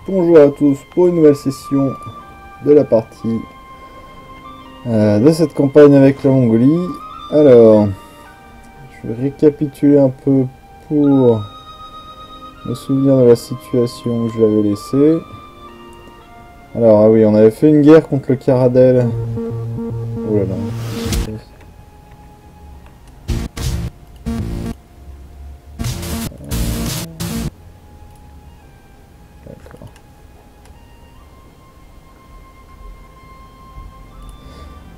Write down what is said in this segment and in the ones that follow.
Bonjour à tous pour une nouvelle session de la partie de cette campagne avec la Mongolie. Alors, je vais récapituler un peu pour me souvenir de la situation où je l'avais laissée. Alors, ah oui, on avait fait une guerre contre le Caradel. Oh là là.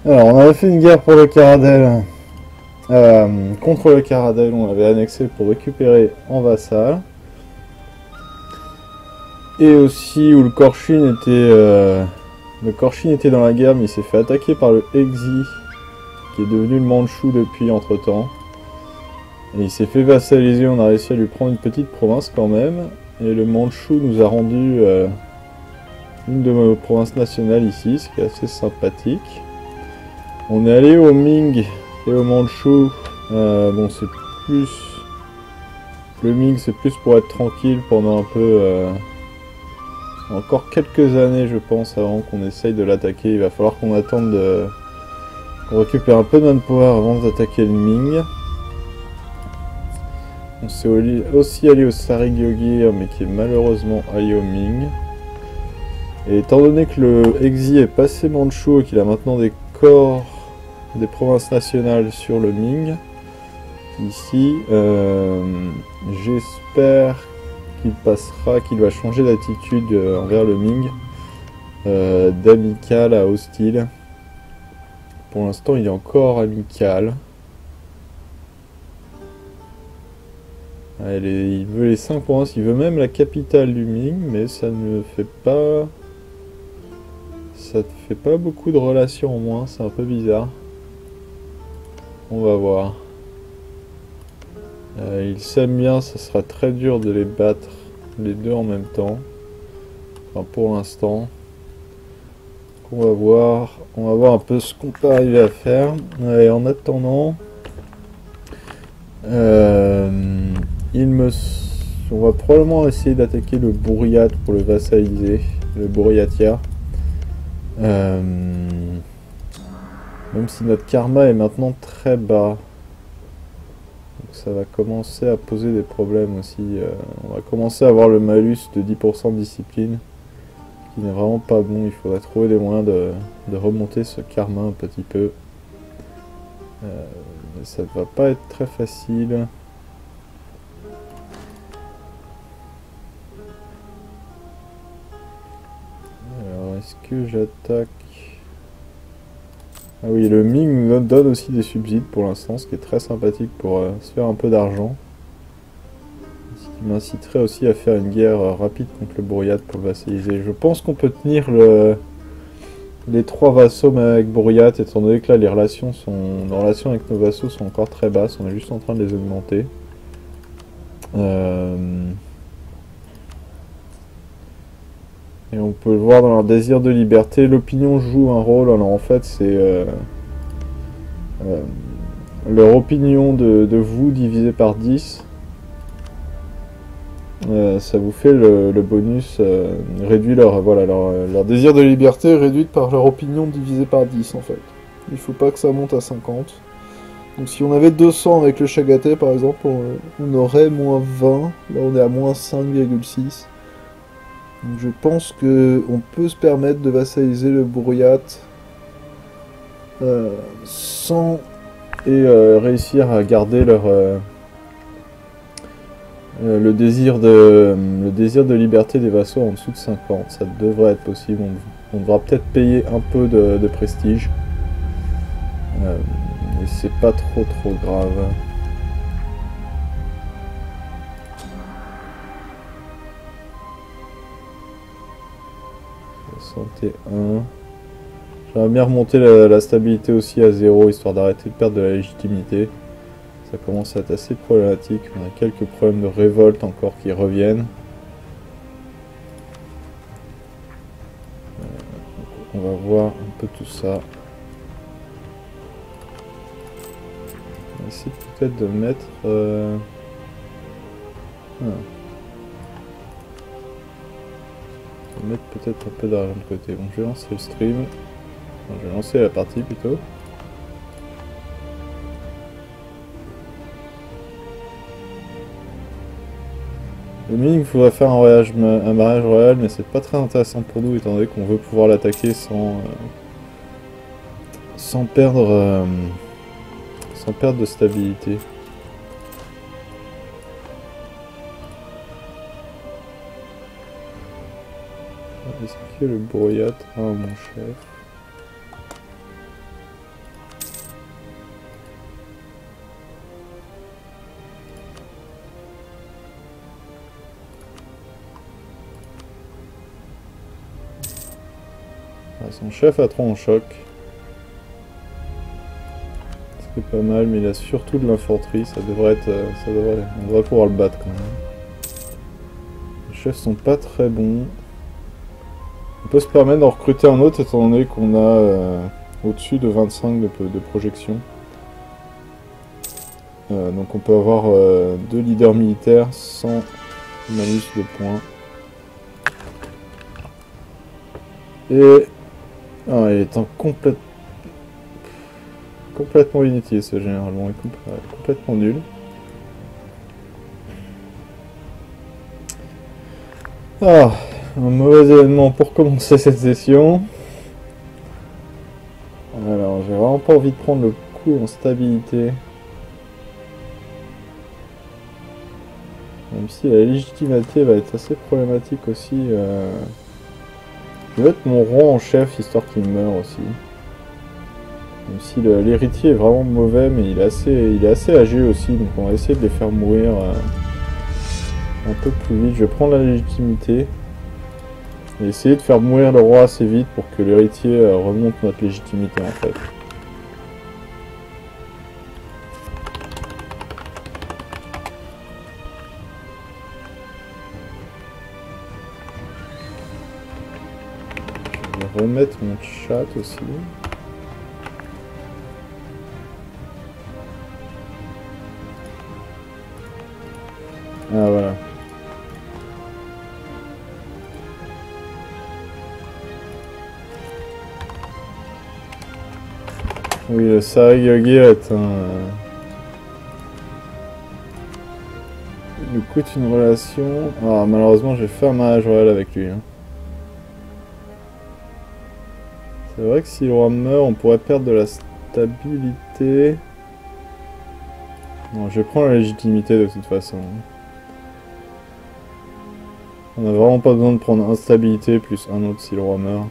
Alors, on avait fait une guerre pour le Caradel. Contre le Caradel, on l'avait annexé pour récupérer en vassal. Et aussi où le Korshin était dans la guerre, mais il s'est fait attaquer par le Exi, qui est devenu le Mandchou depuis entre temps. Et il s'est fait vassaliser, on a réussi à lui prendre une petite province quand même. Et le Mandchou nous a rendu une de nos provinces nationales ici, ce qui est assez sympathique. On est allé au Ming et au Mandchou. Bon, c'est plus... Le Ming, c'est plus pour être tranquille pendant un peu... Encore quelques années, je pense, avant qu'on essaye de l'attaquer. Il va falloir qu'on attende qu'on récupère un peu de manpower avant d'attaquer le Ming. On s'est aussi allé au Sari-Gyogir, mais qui est malheureusement allé au Ming. Et étant donné que le Exi est passé Mandchou et qu'il a maintenant des corps des provinces nationales sur le Ming, ici, j'espère qu'il va changer d'attitude envers le Ming, d'amical à hostile. Pour l'instant, il est encore amical. Il veut les 5 provinces, il veut même la capitale du Ming, mais ça ne fait pas... Ça ne fait pas beaucoup de relations en moins, c'est un peu bizarre. On va voir. Ils s'aiment bien, ça sera très dur de les battre les deux en même temps. Enfin pour l'instant. On va voir un peu ce qu'on peut arriver à faire. Et en attendant, on va probablement essayer d'attaquer le Buryat pour le vassaliser, le Buryatia. Même si notre karma est maintenant très bas. Donc ça va commencer à poser des problèmes aussi. On va commencer à avoir le malus de 10% de discipline. Qui n'est vraiment pas bon. Il faudrait trouver des moyens de remonter ce karma un petit peu. Mais ça ne va pas être très facile. Alors est-ce que j'attaque... Ah oui, le Ming nous donne aussi des subsides pour l'instant, ce qui est très sympathique pour se faire un peu d'argent. Ce qui m'inciterait aussi à faire une guerre rapide contre le Buryat pour le vassaliser. Je pense qu'on peut tenir les 3 vassaux même avec Buryat, étant donné que là les relations avec nos vassaux sont encore très basses, on est juste en train de les augmenter. Et on peut le voir dans leur désir de liberté. L'opinion joue un rôle. Alors en fait, c'est leur opinion de vous divisé par 10. Ça vous fait le bonus réduit leur désir de liberté réduit par leur opinion divisé par 10 en fait. Il faut pas que ça monte à 50. Donc si on avait 200 avec le Chagatai par exemple, on aurait moins 20. Là on est à moins 5,6. Donc je pense qu'on peut se permettre de vassaliser le Buryat sans réussir à garder le désir de liberté des vassaux en dessous de 50. Ça devrait être possible. On devra peut-être payer un peu de prestige. Et c'est pas trop grave. 61. J'aimerais bien remonter la stabilité aussi à 0, histoire d'arrêter de perdre de la légitimité. Ça commence à être assez problématique. On a quelques problèmes de révolte encore qui reviennent. On va voir un peu tout ça. On va essayer peut-être de mettre... On va mettre peut-être un peu d'argent de côté. Bon, je vais lancer le stream. Enfin, je vais lancer la partie plutôt. Le mine, il faudrait faire un mariage royal, mais c'est pas très intéressant pour nous étant donné qu'on veut pouvoir l'attaquer sans perdre de stabilité. Est-ce que le Boryat a mon chef? Ah, son chef a trop en choc. C'est pas mal, mais il a surtout de l'infanterie, on devrait pouvoir le battre quand même. Les chefs sont pas très bons. On peut se permettre d'en recruter un autre étant donné qu'on a au-dessus de 25 de projection. Donc on peut avoir 2 leaders militaires sans malus de points. Et... Ah, il est complètement inutile ce généralement, il est complètement nul. Ah, un mauvais événement pour commencer cette session. Alors, j'ai vraiment pas envie de prendre le coup en stabilité. Même si la légitimité va être assez problématique aussi. Je vais mettre mon roi en chef histoire qu'il meure aussi. Même si l'héritier est vraiment mauvais, mais il est assez âgé aussi, donc on va essayer de les faire mourir un peu plus vite. Je vais prendre la légitimité et essayer de faire mourir le roi assez vite pour que l'héritier remonte notre légitimité en fait. Je vais remettre mon chat aussi. Ah voilà. Oui, le Sarigogir est un... Il nous coûte une relation... Ah, malheureusement, j'ai fait un mariage royal avec lui. Hein. C'est vrai que si le roi meurt, on pourrait perdre de la stabilité. Non, je vais prendre la légitimité de toute façon. On a vraiment pas besoin de prendre instabilité plus un autre si le roi meurt.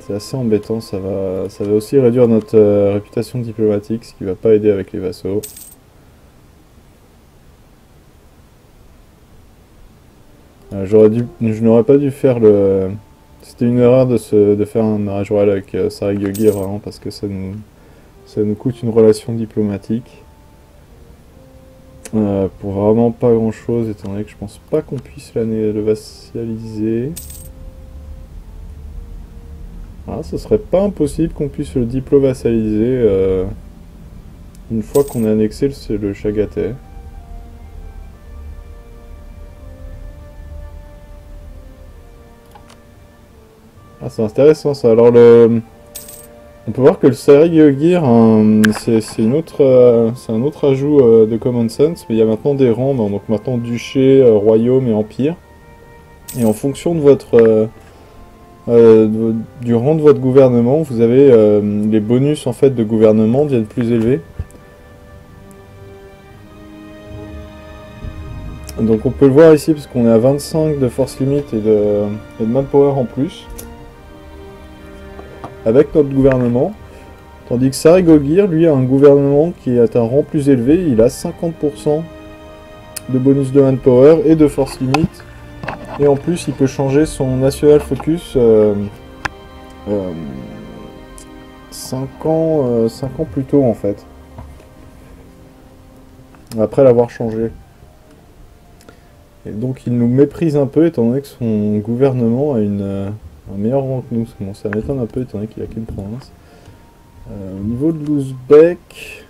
C'est assez embêtant, ça va aussi réduire notre réputation diplomatique, ce qui va pas aider avec les vassaux. Je n'aurais pas dû faire le... C'était une erreur de faire un mariage royal avec Sarigogir vraiment parce que ça nous coûte une relation diplomatique. Pour vraiment pas grand chose, étant donné que je pense pas qu'on puisse le vassaliser. Ah, ce serait pas impossible qu'on puisse le diplo-vassaliser une fois qu'on a annexé le Chagatai. Ah, c'est intéressant ça. Alors on peut voir que le Sarigogir, c'est un autre ajout de Common Sense, mais il y a maintenant des rangs, donc maintenant duché, royaume et empire. Et en fonction de votre du rang de votre gouvernement, vous avez les bonus en fait de gouvernement deviennent plus élevés. Donc on peut le voir ici parce qu'on est à 25 de force limite et de manpower en plus. Avec notre gouvernement. Tandis que Sarigogir, lui, a un gouvernement qui est à un rang plus élevé. Il a 50% de bonus de manpower et de force limite. Et en plus, il peut changer son national focus 5 ans plus tôt, en fait. Après l'avoir changé. Et donc, il nous méprise un peu, étant donné que son gouvernement a un meilleur rang que nous. Bon, ça m'étonne un peu, étant donné qu'il a qu'une province. Au niveau de l'Ouzbek...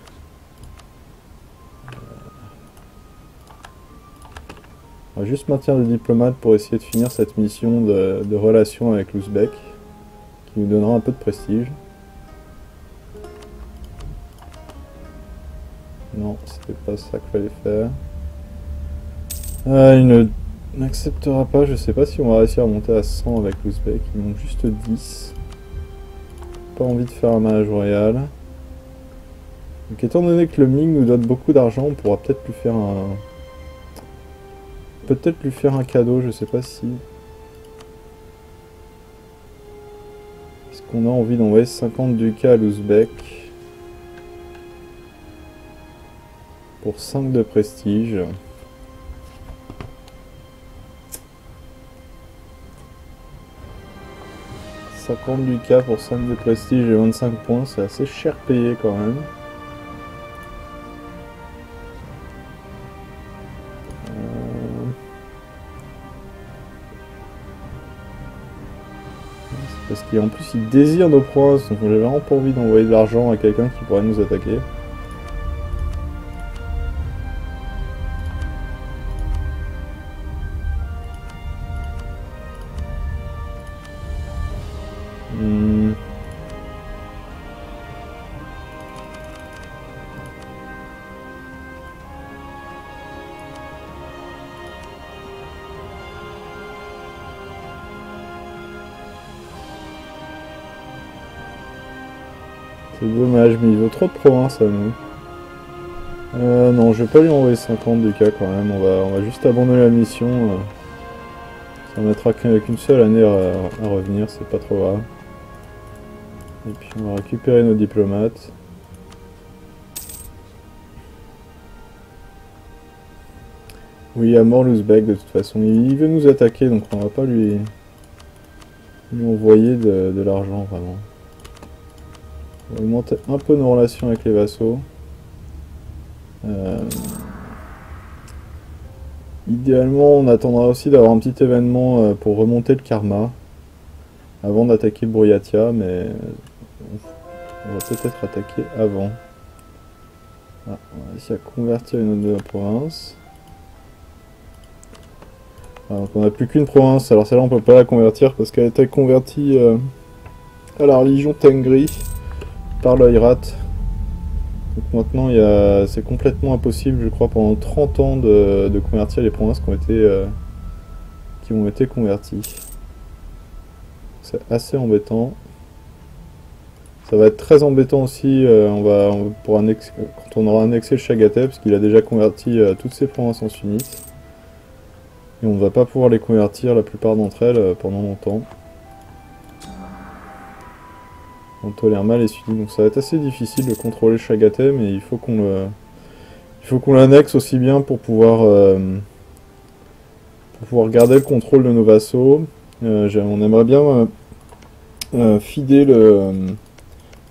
On va juste maintenir des diplomates pour essayer de finir cette mission de relation avec l'Ouzbek, qui nous donnera un peu de prestige. Non, c'était pas ça qu'il fallait faire. Ah, il n'acceptera pas, je sais pas si on va réussir à monter à 100 avec l'Ouzbek, il manque juste 10. Pas envie de faire un mariage royal. Donc étant donné que le Ming nous donne beaucoup d'argent, on pourra peut-être lui faire un... Peut-être lui faire un cadeau, je sais pas si... Est-ce qu'on a envie d'envoyer 50 ducats à l'Ouzbek pour 5 de prestige. « 50 ducats pour 5 de prestige et 25 points, c'est assez cher payé quand même. Parce qu'en plus il désire nos provinces, donc j'ai vraiment pas envie d'envoyer de l'argent à quelqu'un qui pourrait nous attaquer. C'est dommage, mais il veut trop de provinces à nous. Non, je vais pas lui envoyer 50 ducats quand même, on va juste abandonner la mission. Ça mettra qu'une seule année à revenir, c'est pas trop grave. Et puis on va récupérer nos diplomates. Oui, à mort l'Ouzbek de toute façon, il veut nous attaquer, donc on va pas lui envoyer de l'argent vraiment. On va augmenter un peu nos relations avec les vassaux. Idéalement, on attendra aussi d'avoir un petit événement pour remonter le karma avant d'attaquer Buryatia, mais on va peut-être attaquer avant. Ah, on va essayer à convertir une autre de la province. Ah, donc on n'a plus qu'une province, alors celle-là on peut pas la convertir parce qu'elle a été convertie à la religion Tengri par l'Oirat. Donc maintenant c'est complètement impossible, je crois, pendant 30 ans de convertir les provinces qui ont été converties. C'est assez embêtant. Ça va être très embêtant aussi quand on aura annexé le Chagatai, parce qu'il a déjà converti toutes ses provinces en sunnites. Et on ne va pas pouvoir les convertir, la plupart d'entre elles, pendant longtemps. On tolère mal les sunnites, donc ça va être assez difficile de contrôler Chagatai, mais il faut qu'on l'annexe aussi bien pour pouvoir garder le contrôle de nos vassaux. On aimerait bien fider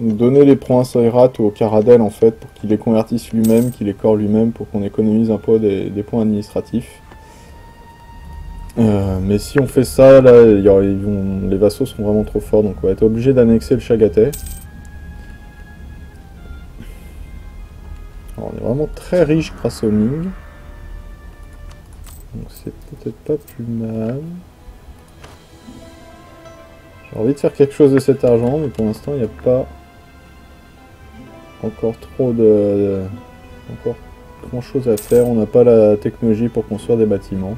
donner les provinces à Herat ou au Caradel en fait, pour qu'il les convertisse lui-même, qu'il les core lui-même, pour qu'on économise un peu des points administratifs. Mais si on fait ça, là, les vassaux sont vraiment trop forts, donc on va être obligé d'annexer le Chagatai. Alors, on est vraiment très riche grâce au Ming. Donc c'est peut-être pas plus mal. J'ai envie de faire quelque chose de cet argent, mais pour l'instant il n'y a pas encore encore grand chose à faire. On n'a pas la technologie pour construire des bâtiments.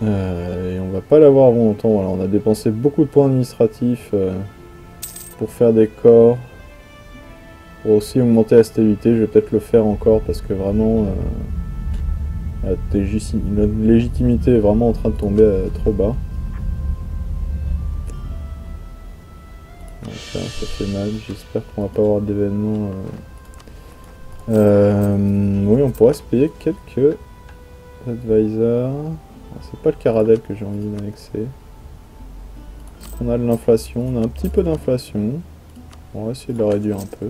Et on va pas l'avoir avant longtemps. Voilà, on a dépensé beaucoup de points administratifs pour faire des corps. Pour aussi augmenter la stabilité, je vais peut-être le faire encore parce que vraiment notre légitimité est vraiment en train de tomber trop bas. Donc ça fait mal, j'espère qu'on va pas avoir d'événements. Oui, on pourrait se payer quelques advisors. C'est pas le Caradel que j'ai envie d'annexer. Est-ce qu'on a de l'inflation? On a un petit peu d'inflation. On va essayer de la réduire un peu.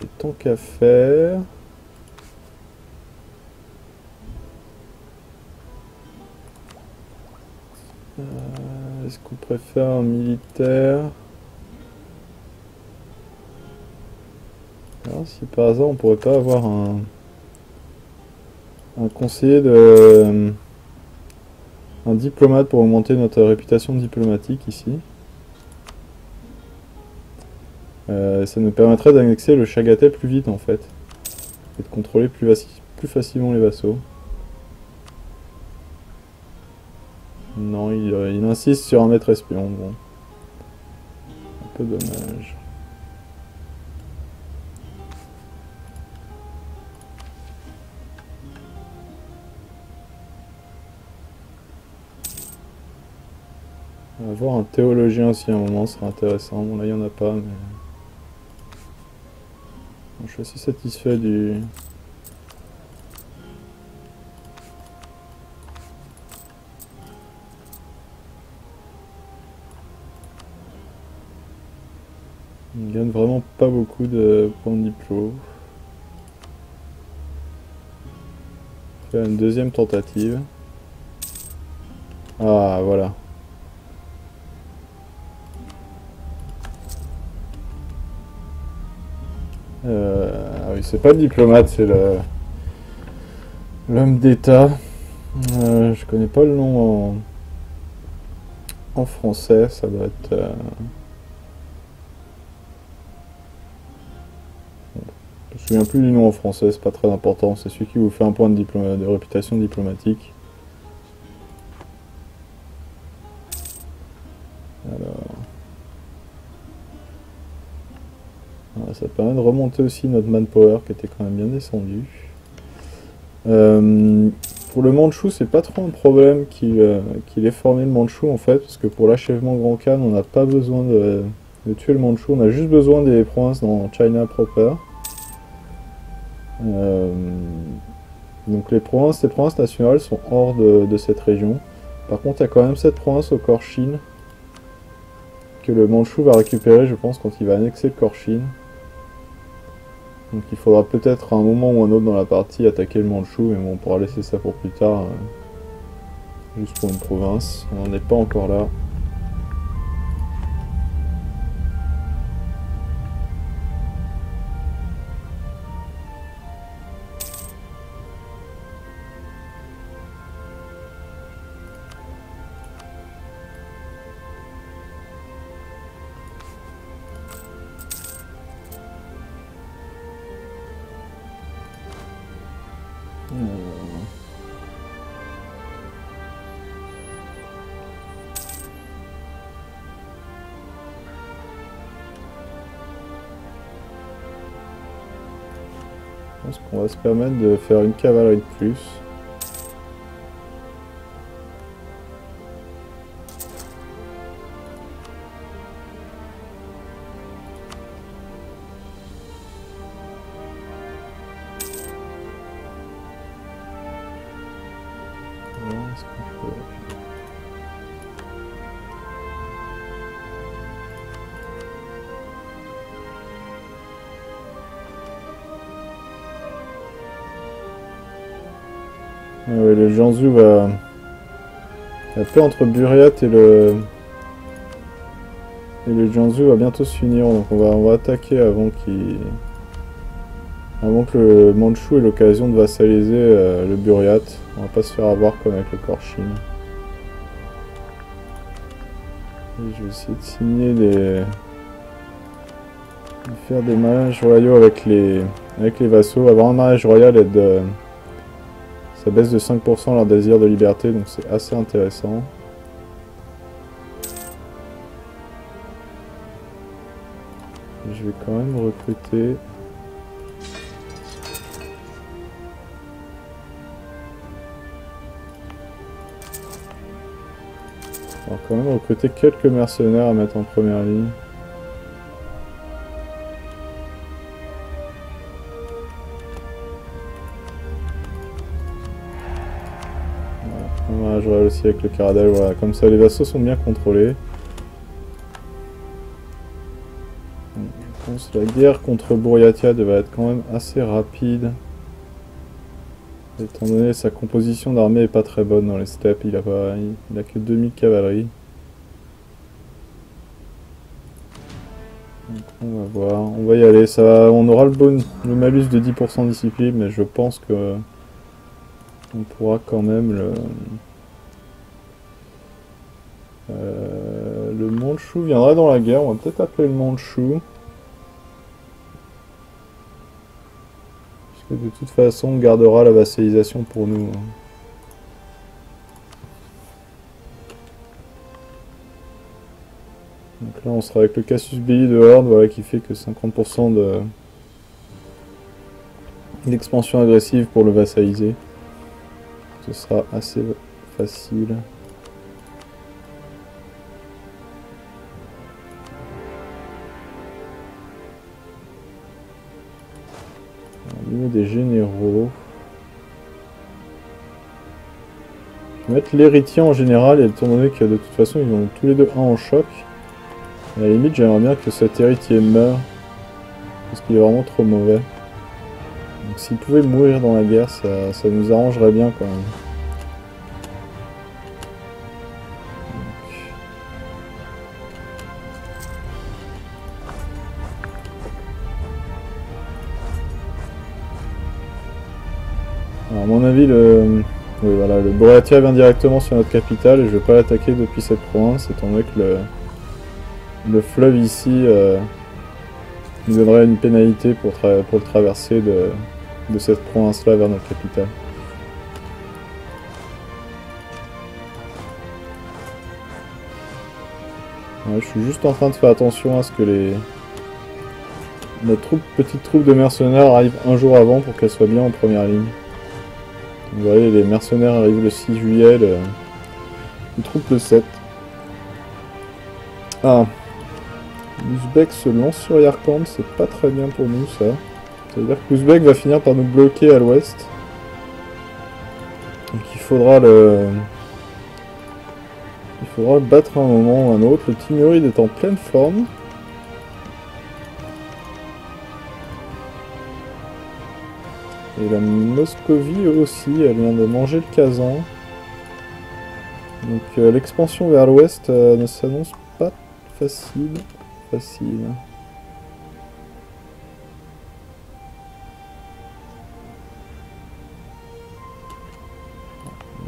Et tant qu'à faire... Est-ce qu'on préfère un militaire? Alors, si par hasard on pourrait pas avoir un un conseiller de... un diplomate pour augmenter notre réputation diplomatique ici. Ça nous permettrait d'annexer le Chagatai plus vite en fait. Et de contrôler plus facilement les vassaux. Non, il insiste sur un maître espion. Bon. Un peu dommage. Avoir un théologien aussi à un moment serait intéressant. Bon là il n'y en a pas mais... Bon, je suis assez satisfait du... On gagne vraiment pas beaucoup de points de diplôme. Faire une deuxième tentative. Ah voilà. Ah oui, c'est pas le diplomate, c'est l'homme d'État. Je connais pas le nom en français, ça doit être... Je me souviens plus du nom en français, c'est pas très important. C'est celui qui vous fait un point de réputation diplomatique. Alors... Voilà, ça permet de remonter aussi notre manpower qui était quand même bien descendu. Pour le Mandchou, c'est pas trop un problème qu'il ait formé le Mandchou en fait, parce que pour l'achèvement Grand Khan, on n'a pas besoin de tuer le Mandchou, on a juste besoin des provinces dans China proper. Donc les provinces nationales sont hors de cette région. Par contre, il y a quand même cette province au Cochin que le Mandchou va récupérer, je pense, quand il va annexer le Cochin. Donc il faudra peut-être à un moment ou un autre dans la partie attaquer le Mandchou, mais bon, on pourra laisser ça pour plus tard, juste pour une province. On n'en est pas encore là. Je pense qu'on va se permettre de faire une cavalerie de plus. Est-ce qu'on peut... Ouais, le Jiangsu va... La paix entre Buriat et le Jiangsu va bientôt se finir, donc on va attaquer avant que le Mandchou ait l'occasion de vassaliser le Buriat. On va pas se faire avoir comme avec le Cochin. Et je vais essayer de signer de faire des mariages royaux avec les vassaux. Avoir un mariage royal et ça baisse de 5% leur désir de liberté, donc c'est assez intéressant. Et je vais quand même recruter... On va quand même recruter quelques mercenaires à mettre en première ligne. Voilà, je vais aussi avec le Caradel, voilà, comme ça les vassaux sont bien contrôlés. Je pense que la guerre contre Buryatia devait être quand même assez rapide. Étant donné sa composition d'armée est pas très bonne dans les steppes, il a que 2000 cavalerie. Donc on va voir, on va y aller, on aura le malus de 10% discipline, mais je pense que on pourra quand même le Manchou viendra dans la guerre, on va peut-être appeler le Manchou. Parce que de toute façon on gardera la vassalisation pour nous. Donc là on sera avec le Casus Belli de Horde, voilà, qui fait que 50% d'expansion agressive pour le vassaliser. Ce sera assez facile. Au niveau des généraux, je vais mettre l'héritier en général, et étant donné que de toute façon ils ont tous les deux un en choc. À la limite j'aimerais bien que cet héritier meure, parce qu'il est vraiment trop mauvais. Donc s'il pouvait mourir dans la guerre, ça nous arrangerait bien quand même. Alors, à mon avis, oui, voilà, le Boréatia vient directement sur notre capitale et je ne vais pas l'attaquer depuis cette province, étant donné que le fleuve ici nous donnerait une pénalité pour le traverser de cette province-là vers notre capitale. Ouais, je suis juste en train de faire attention à ce que notre petite troupe de mercenaires arrive un jour avant pour qu'elle soit bien en première ligne. Vous voyez, les mercenaires arrivent le 6 juillet, une troupe le 7. Ah, l'Ouzbek se lance sur Yarkand, c'est pas très bien pour nous ça. Ça veut dire que l'Ouzbek va finir par nous bloquer à l'ouest. Donc il faudra le battre à un moment ou un autre. Le Timuride est en pleine forme. Et la Moscovie aussi, elle vient de manger le Kazan. Donc l'expansion vers l'ouest ne s'annonce pas facile. Il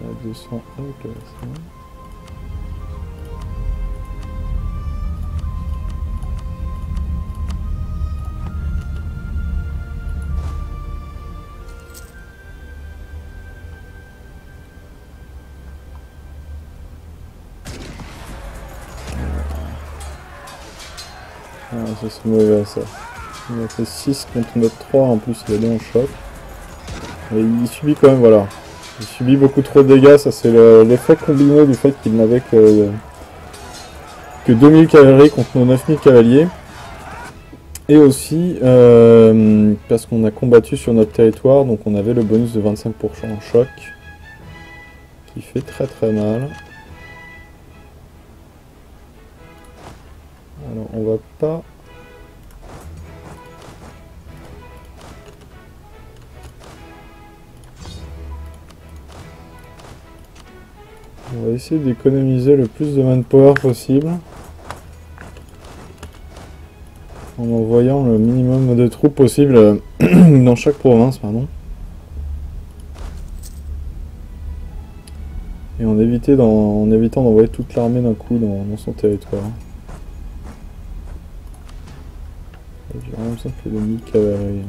y a 201 classés. Ah, ça c'est mauvais ça. Il a fait 6 contre notre 3, en plus il est allé en choc. Et il subit quand même, voilà. Il subit beaucoup trop de dégâts, ça c'est l'effet combiné du fait qu'il n'avait que 2000 cavaleries contre nos 9000 cavaliers. Et aussi parce qu'on a combattu sur notre territoire, donc on avait le bonus de 25% en choc. Qui fait très très mal. Alors on va pas... On va essayer d'économiser le plus de manpower possible. En envoyant le minimum de troupes possible dans chaque province, pardon. Et en évitant d'envoyer toute l'armée d'un coup dans son territoire. J'ai vraiment l'impression qu'il y a 2000 cavaleries.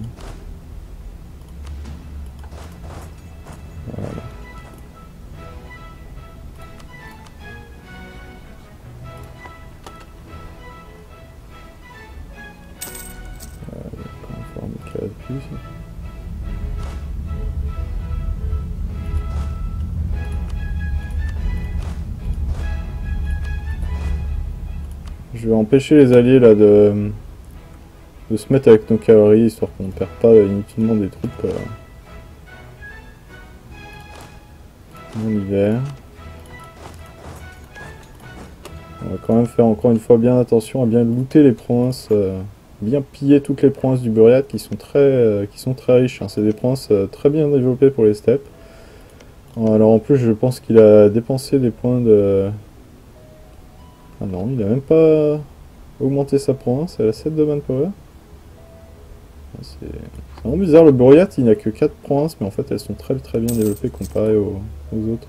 Voilà. Je vais empêcher les alliés là de se mettre avec nos cavaleries, histoire qu'on ne perd pas inutilement des troupes en hiver. On va quand même faire encore une fois bien attention à bien looter les provinces, bien piller toutes les provinces du Buriat qui sont très riches. Hein. C'est des provinces très bien développées pour les steppes. Alors en plus je pense qu'il a dépensé des points de... Ah non, il a même pas augmenté sa province, elle a 7 de manpower. C'est C'est vraiment bizarre, le Bouriat il n'a que 4 provinces, mais en fait elles sont très très bien développées comparées aux autres.